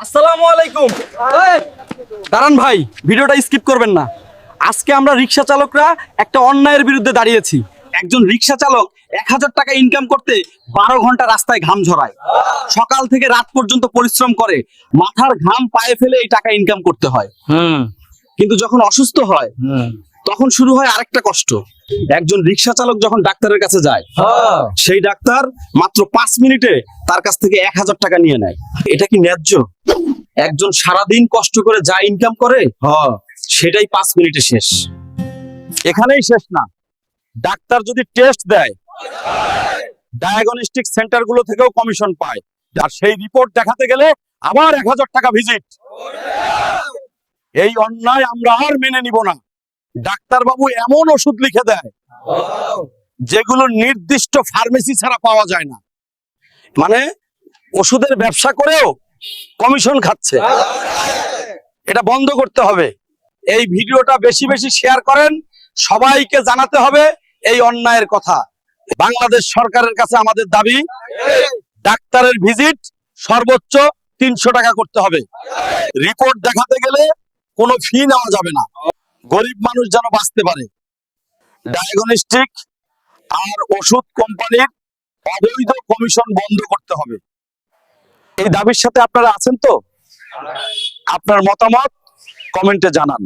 আসসালামু আলাইকুম। দাঁড়ান ভাই, ভিডিওটা স্কিপ করবেন না। আজকে আমরা রিক্সা চালকরা একটা অন্যায়ের বিরুদ্ধে দাঁড়িয়েছি। একজন রিক্সা চালক 1000 টাকা ইনকাম করতে 12 ঘন্টা রাস্তায় ঘাম ঝরায়, সকাল থেকে রাত পর্যন্ত পরিশ্রম করে, মাথার ঘাম পায়ে ফেলে এই টাকা ইনকাম করতে হয়। কিন্তু যখন অসুস্থ হয় তখন শুরু হয় আরেকটা কষ্ট। একজন রিক্সা চালক যখন ডাক্তারের কাছে যায়, সেই ডাক্তার মাত্র 5 মিনিটে তার কাছ থেকে 1000 টাকা নিয়ে নেয়। এটা কি ন্যায্য? একজন সারাদিন কষ্ট করে যা ইনকাম করে সেটাই 5 মিনিটে শেষ। এখানেই শেষ না, ডাক্তার যদি টেস্ট দেয়, ডায়াগনস্টিক সেন্টার গুলো থেকেও কমিশন পায়, আর সেই রিপোর্ট দেখাতে গেলে আবার 1000 টাকা ভিজিট। এই অন্যায় আমরা আর মেনে নিব না। ডাক্তার বাবু এমন ওষুধ লিখে দেয় যেগুলো নির্দিষ্ট ফার্মেসি ছাড়া পাওয়া যায় না, মানে ওষুধের ব্যবসা করেও কমিশন খাচ্ছে। এটা বন্ধ করতে হবে। এই ভিডিওটা বেশি বেশি শেয়ার করেন, সবাইকে জানাতে হবে এই অন্যায়ের কথা। বাংলাদেশ সরকারের কাছে আমাদের দাবি, ডাক্তারের ভিজিট সর্বোচ্চ 300 টাকা করতে হবে। রিপোর্ট দেখাতে গেলে কোনো ফি নেওয়া যাবে না, গরিব মানুষ যেন বাঁচতে পারে। ডায়াগনস্টিক আর ওষুধ কোম্পানির অবৈধ কমিশন বন্ধ করতে হবে। এই দাবির সাথে আপনারা আছেন তো? আপনার মতামত কমেন্টে জানান।